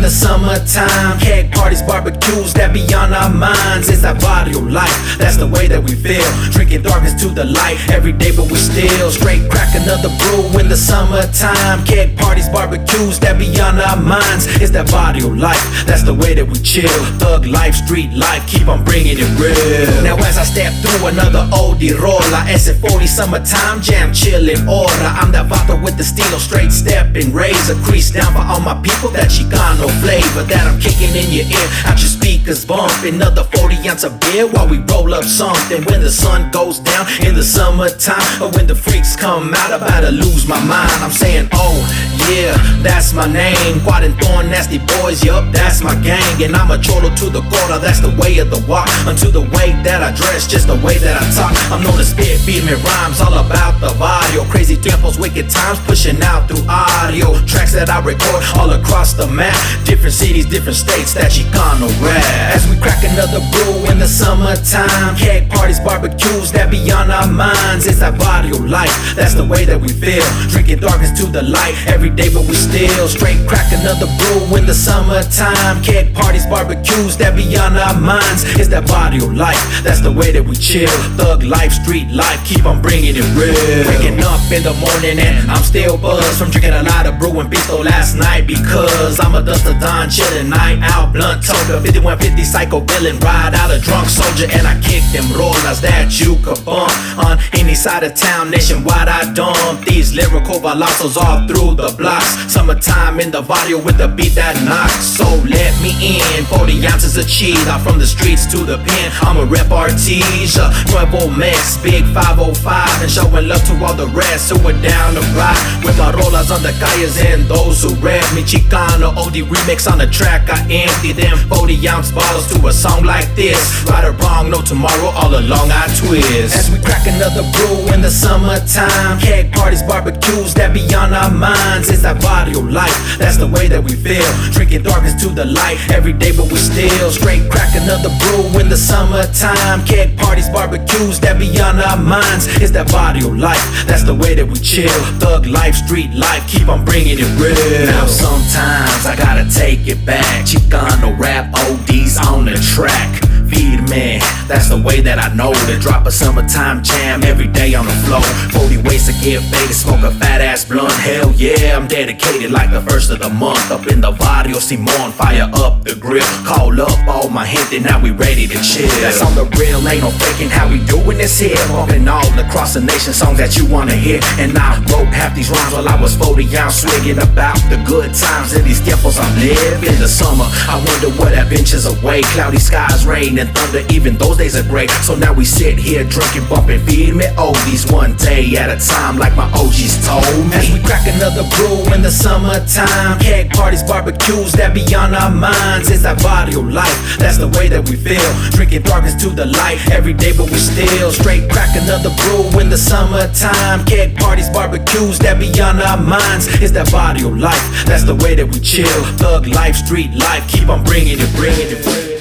Summertime, keg parties, barbecues that be on our minds. It's that barrio life, that's the way that we feel. Drinking darkness to the light every day, but we still straight crack another brew in the summertime. Keg parties, barbecues that be on our minds. It's that barrio life, that's the way that we chill. Thug life, street life, keep on bringing it real. Now as I step through another oldie rolla, SF40 summertime jam, chillin' aura. I'm that vato with the stilo, straight stepping, razor crease down for all my people. That Chicano flavor that I'm kicking in your ear, out your speakers bumping. Another 40 ounce of beer while we roll up something. When the sun goes down in the summertime, or when the freaks come out, I'm about to lose my mind. I'm saying, oh yeah, that's my name. Quad and Thorn, nasty boys, yup, that's my gang. And I'm a cholo to the quarter, that's the way of the walk. Unto the way that I dress, just the way that I talk. I'm known to spit, beat me rhymes, all about the barrio. Crazy tempos, wicked times, pushing out through audio. Tracks that I record all across the map. Different cities, different states, that Chicano rap. As we crack another brew in the summertime, keg parties, barbecues that be on our minds. It's that body barrio life, that's the way that we feel. Drinking darkness to the light every day, but we still straight crack another brew in the summertime. Keg parties, barbecues that be on our minds. It's that barrio life, that's the way that we chill. Thug life, street life, keep on bringing it real. Waking up in the morning and I'm still buzzed from drinking a lot of brew and bistro last night, because I'm a duster Don chillin', night out, blunt toga, 5150 psycho villain, ride out a drunk soldier, and I kick them rollers that you could bump on any side of town, nationwide I dump these lyrical balazos all through the blocks. Summertime in the barrio with the beat that knocks. So let me in, 40 ounces of cheese, out from the streets to the pen. I'm a rep artesia, Nuevo Mex, big 505, and showing love to all the rest who are down the ride with my rollers on the calles and those who rap me. Chicano Oldie remix on the track, I empty them 40-ounce bottles to a song like this. Right or wrong, no tomorrow, all along I twist. As we crack another brew in the summertime, keg parties, barbecues that be on our minds. It's that barrio life, that's the way that we feel. Drinking darkness to the light every day, but we still straight crack another brew in the summertime. Keg parties, barbecues that be on our minds. It's that barrio life, that's the way that we chill. Thug life, street life, keep on bringing it real. Now sometimes I gotta take it back. Chicano Rap Oldies on the track. Firme, that's the way that I know to drop a summertime jam every day on the floor. 40 ways to get faded, smoke a fat ass blunt. Hell yeah, I'm dedicated like the first of the month. Up in the barrio, Simon, fire up the grill. Call up all my gente, now we ready to chill. That's on the real, ain't no faking how we doing this here. Bumping all across the nation, songs that you wanna hear. And I wrote half these rhymes while I was 40 ounce swigging about the good times in these tiempos I'm living. In the summer, I wonder what adventures away. Cloudy skies, rain and thunder, even those days are great. So now we sit here drinking, bumping Firme Oldies, one day at a time like my OGs told me. As we crack another brew in the summertime, keg parties, barbecues that be on our minds. It's that barrio life, that's the way that we feel. Drinking darkness to the light every day, but we still straight crack another brew in the summertime. Keg parties, barbecues that be on our minds. It's that barrio life, that's the way that we chill. Thug life, street life, keep on bringing it, bringing it, bringing it.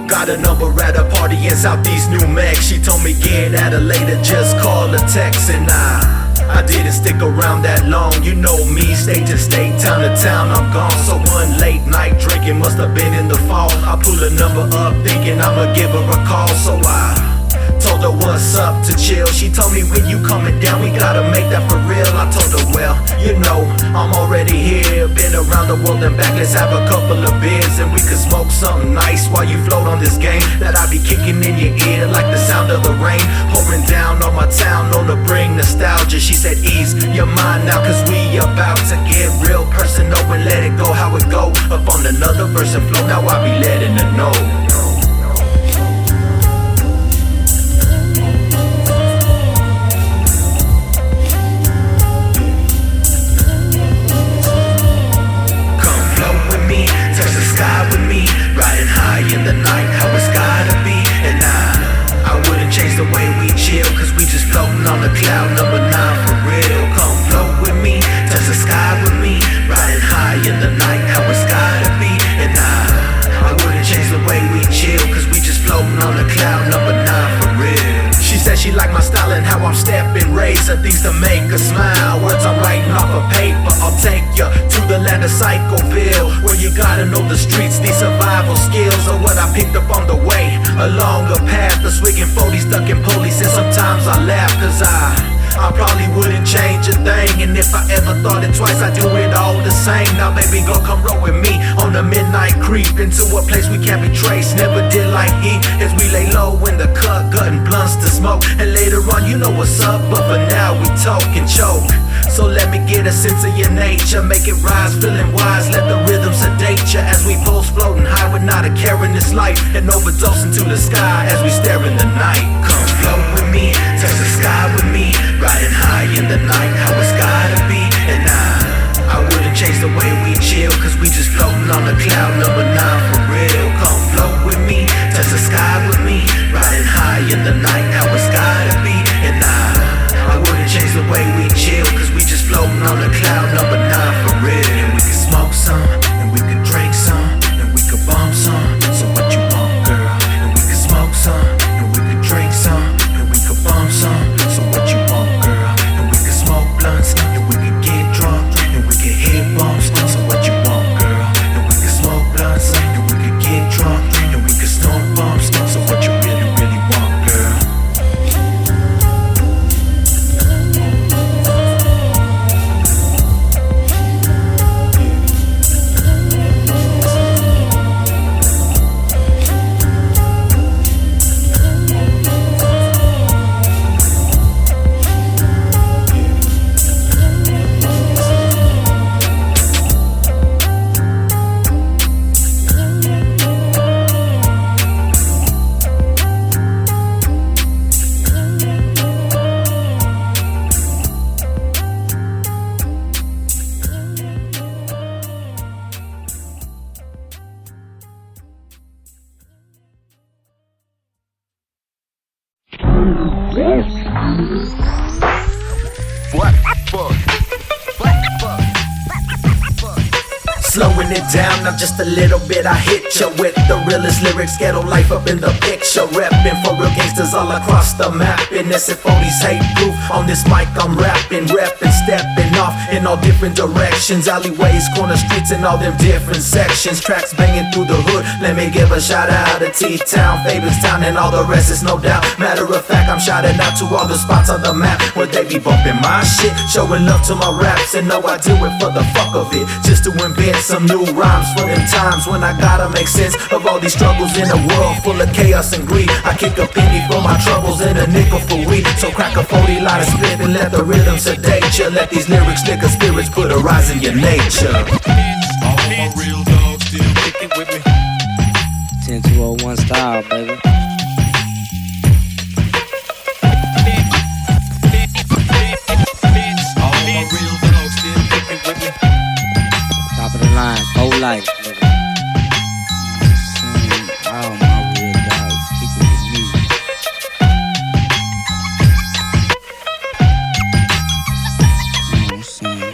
Got a number at a party in Southeast New Mex. She told me get at her later, just call or text. And I didn't stick around that long. You know me, state to state, town to town, I'm gone. So one late night drinking must have been in the fall. I pull a number up thinking I'ma give her a call. So I told her what's up to chill. She told me when you coming down, we gotta make that for real. I told her, well, you know, I'm already here. Been around the world and back, let's have a couple of beers. And we could smoke something nice while you float on this game that I be kicking in your ear like the sound of the rain pouring down on my town, on to bring nostalgia. She said, ease your mind now, cause we about to get real personal and let it go how it go. Up on another verse and flow, now I be letting her know. In the night, how it's gotta be. And I wouldn't change the way we chill, cause we just floating on the cloud number 9 for real. Come float with me, touch the sky with me, riding high in the night, how it's gotta be. And I wouldn't change the way we chill, cause we just floating on the cloud number 9 for real. She said she like my style and how I'm stepping, raising things to make her smile. Words I'm writing off of paper, I'll take you to the land of Cyclone, where you gotta know the streets, these survival skills are what I picked up on the way along a path of swigging 40s, ducking police, and sometimes I laugh cause I probably wouldn't change a thing. And if I ever thought it twice, I'd do it all the same. Now baby, go come roll with me on a midnight creep into a place we can't be traced. Never did like he, as we lay low in the cut, gutting blunts to smoke. And later on, you know what's up, but for now we talk and choke. So let me get a sense of your nature, make it rise, feeling wise, let the rhythm sedate ya. As we pulse floating high with not a care in this life, and overdose into the sky as we stare in the night. Come float with me, touch the sky with me, riding high in the night, how it's gotta be. And I wouldn't change the way we chill, cause we just floating on the cloud number 9 for real. Come float with me, touch the sky with me, riding high in the night, how it's gotta be. And I wouldn't change the way Slowing it down, now just a little bit. I hit ya with the realest lyrics, ghetto life up in the picture. Reppin' for real gangsters all across the map. And SF40's hate proof. On this mic I'm rapping, reppin', stepping off in all different directions. Alleyways, corner streets, and all them different sections. Tracks banging through the hood. Let me give a shout out to T-Town, Fabianstown, and all the rest is no doubt. Matter of fact, I'm shouting out to all the spots on the map where they be bumping my shit, showing love to my raps. And know I do it for the fuck of it, just to invent some new rhymes for them times when I gotta make sense of all these struggles in a world full of chaos and greed. I kick a penny for my troubles and a nickel for weed. So crack a 40 light of split and let the rhythm sedate ya. Let these lyrics lick a spirits, put a rise in your nature. All my real dogs still kicking with me. 10201 style, baby. All my real dogs still kicking with me. Top of the line, whole life, nigga. All my real dogs kicking with me. You know what I'm saying?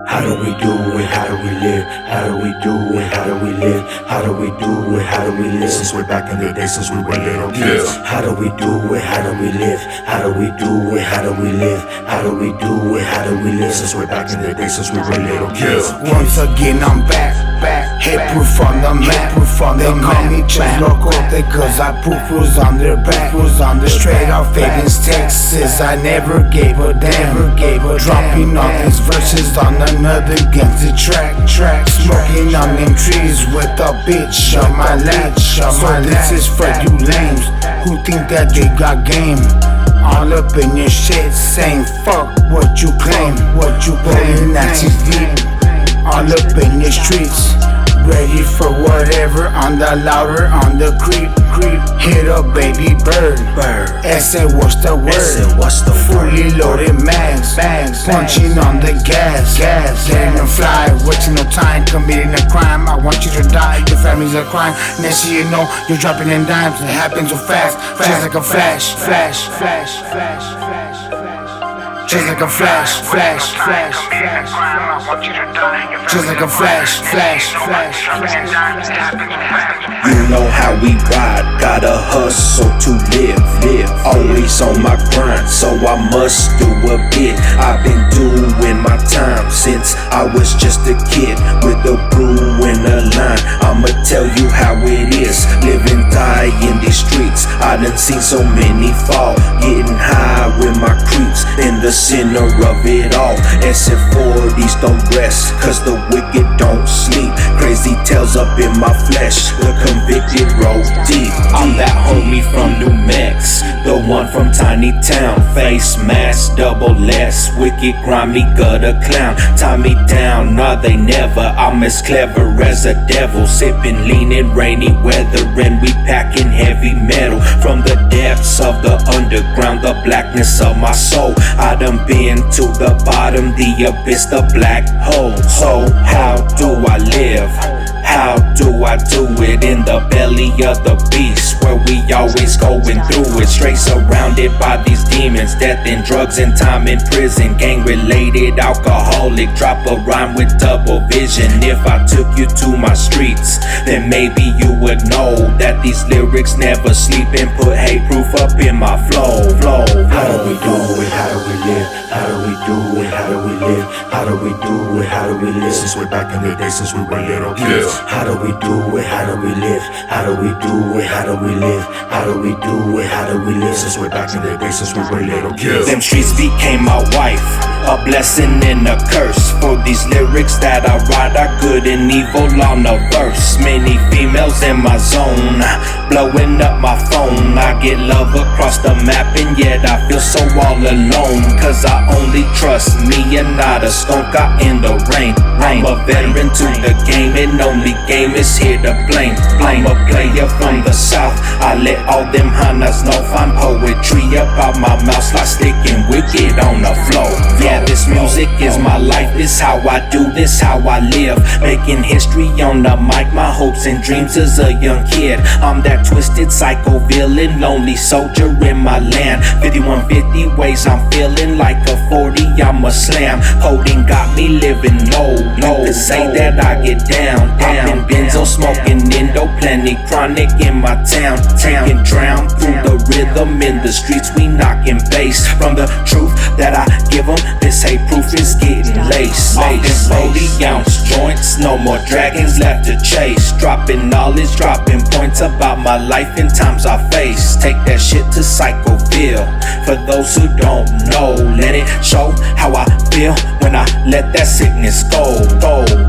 How do we do it? How do we live? How do we do it? How do we live? How do we do it? How do we live? Since we're back in the day, since we were little kids. How do we do it? How do we live? How do we do it? How do we live? How do we do it? How do we live? Since we're back in the day, since we were little kids. Once again I'm back. Hit proof on the map. They call me Chubbz Locote cause I poof on their back. Straight off Fabian's Texas, I never gave a damn. Dropping all these verses on another gangster track. Smoking on them trees with a bitch on my lap. So this is for you lames who think that they got game. All up in your shit saying fuck what you claim. That's his deep. All up in your streets, ready for whatever. On the louder, on the creep. Hit a baby bird. Say what's the word? Fully loaded mags. Punching on the gas. Letting them fly, wasting no time. Committing a crime, I want you to die. Your family's a crime. Next thing you know, you're dropping in dimes. It happens so fast, just like a flash. Just like a flash. Just like a flash. You know how we ride, gotta hustle to live. Always on my grind, so I must do a bit. I've been doing my time since I was just a kid with a brew and a line. I'ma tell you how it is, live and die in these streets. I done seen so many fall, getting high with my creeps in the center of it all. SF40's don't rest, cause the wicked don't sleep. Crazy tales up in my flesh, the convicted roll deep. I'm that homie from New Mex, the one from Tiny Town. Face mask, double S, wicked grimy gutter clown. Tie me down, nah they never. I'm as clever as a devil, sipping lean in rainy weather, and we packing heavy metal. From the depths of the underground, the blackness of my soul. I done been to the bottom, the abyss, the black hole. So how do I live? How do I do it in the belly of the beast, where we always going through it, straight surrounded by these demons, death and drugs and time in prison, gang related, alcoholic, drop a rhyme with double vision. If I took you to my streets, then maybe you would know that these lyrics never sleep, and put hate proof up in my flow. How do we do it? How do we live? How do we do it? How do we live? How do we do it? How how do we live? Since way back in the day, since we were little kids. How do we do it? How do we live? How do we do it? How do we live? How do we do it? How do we live? Since way back in the day, since we were little kids. Them streets became my wife, a blessing and a curse. For these lyrics that I write are good and evil on a verse. Many females in my zone, blowing up my phone. I get love across the map and yet I feel so all alone. Cause I only trust me and not a skunk out in the rain. I'm a veteran to the game and only game is here to blame. I'm a player from the south, I let all them hunters know. Find poetry about my mouth like sticking wicked on the floor. Yeah, this music is my life, this how I do, this how I live. Making history on the mic, my hopes and dreams as a young kid. I'm that twisted psycho villain, lonely soldier in my land. 5150 ways I'm feeling like a 40, I'm a slam. Coding got me living low. To say that I get down. I've been benzo, smoking Indo, plenty chronic in my town. Taking drown through the rhythm in the streets, we knocking bass. From the truth that I give them, this hate proof is getting laced. Off them 40-ounce joints, no more dragons left to chase. Dropping knowledge, dropping points about my life and times I face. Take that shit to Psychoville. For those who don't know, let it show how I feel when I let that sickness go.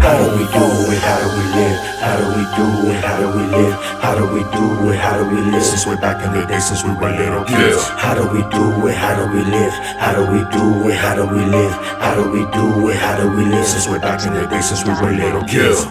How do we do it? How do we live? How do we do it? How do we live? How do we do it? How do we live? Since way back in the day, since we were little kids. How do we do it? How do we live? How do we do it? How do we live? How do we do it? How do we live? Since way back in the day, since we were little kids.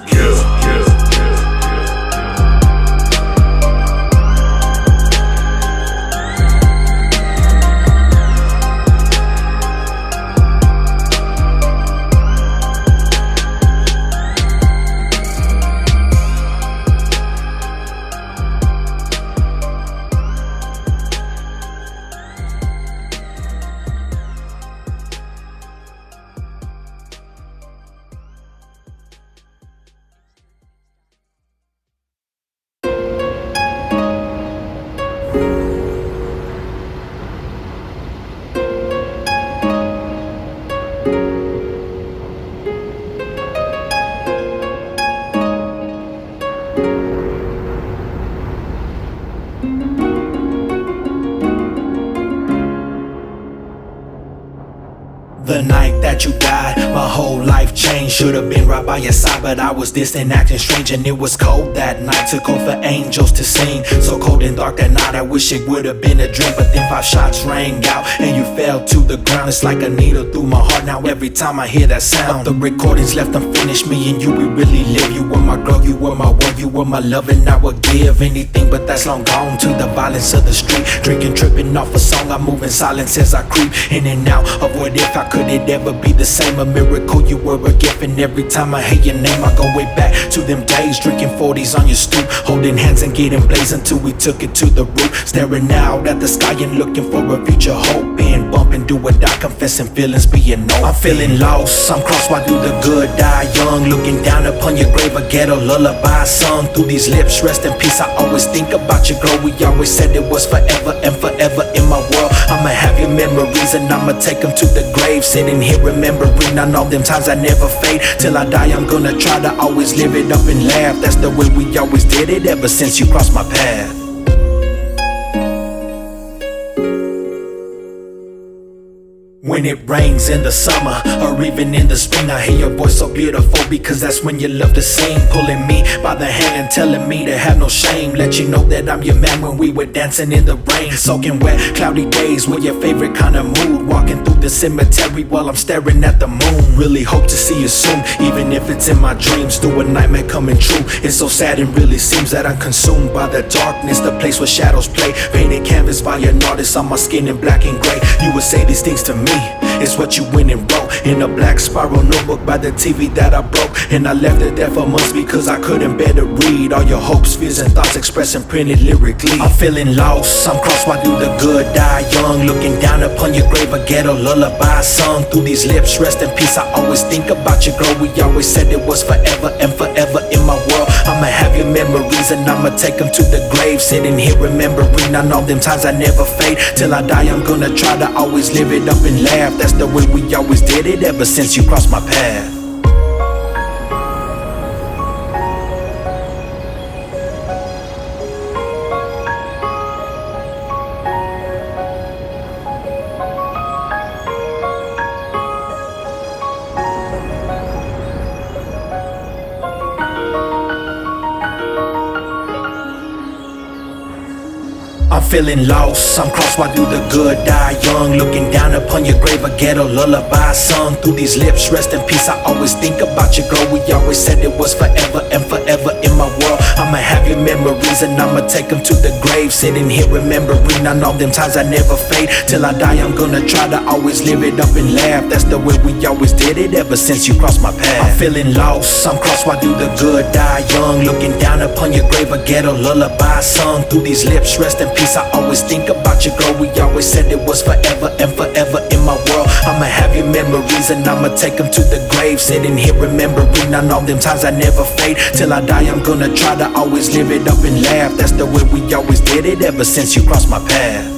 The night that you died, my whole life changed. Should've been right by your side, but I was distant, acting strange. And it was cold that night, took off for angels to sing. So cold and dark that night, I wish it would've been a dream. But then 5 shots rang out, and you fell to the ground. It's like a needle through my heart now every time I hear that sound. The recordings left unfinished, me and you, we really live. You were my girl, you were my world, you were my love. And I would give anything, but that's long gone. To the violence of the street, drinking, tripping off a song. I move in silence as I creep in and out of what if I could it ever be the same? A miracle, you were a gift. And every time I hear your name, I go way back to them days. Drinking 40's on your stoop, holding hands and getting blazed until we took it to the roof. Staring out at the sky and looking for a future hope. Being bumping, do or die, confessing feelings being no. I'm feeling lost, I'm crossed, why do the good die young? Looking down upon your grave, a ghetto lullaby sung through these lips. Rest in peace, I always think about your girl. We always said it was forever and forever in my world. I'ma have your memories and I'ma take them to the grave. Sitting here remembering on all them times I never fade. Till I die I'm gonna try to always live it up and laugh. That's the way we always did it ever since you crossed my path. When it rains in the summer or even in the spring, I hear your voice so beautiful because that's when you love to sing. Pulling me by the hand and telling me to have no shame. Let you know that I'm your man when we were dancing in the rain. Soaking wet, cloudy days were your favorite kind of mood. Walking through the cemetery while I'm staring at the moon. Really hope to see you soon, even if it's in my dreams. Through a nightmare coming true. It's so sad and really seems that I'm consumed by the darkness, the place where shadows play. Painted canvas by an artist on my skin in black and gray. You would say these things to me, it's what you went and wrote in a black spiral notebook by the TV that I broke. And I left it there for months because I couldn't bear to read all your hopes, fears and thoughts expressed and printed lyrically. I'm feeling lost, I'm crossed, why do the good die young? Looking down upon your grave, a ghetto lullaby sung through these lips. Rest in peace, I always think about your girl. We always said it was forever and forever in my world. I'ma have your memories and I'ma take them to the grave. Sitting here remembering on all them times I never fade. Till I die I'm gonna try to always live it up and laugh. That's the way we always did it ever since you crossed my path. feeling lost, I'm crossed, why do the good die young? Looking down upon your grave, a ghetto lullaby sung through these lips. Rest in peace, I always think about your girl. We always said it was forever and forever in my world. I'ma have your memories and I'ma take them to the grave. Sitting here remembering on all them times I never fade. Till I die, I'm gonna try to always live it up and laugh. That's the way we always did it ever since you crossed my path. I'm feeling lost, I'm crossed, why do the good die young? Looking down upon your grave, a ghetto lullaby sung through these lips. Rest in peace, I always think about your girl. We always said it was forever and forever in my world. I'ma have your memories and I'ma take them to the grave. Sitting here remembering on all them times I never fade. Till I die, I'm gonna try to always live it up and laugh. That's the way we always did it ever since you crossed my path.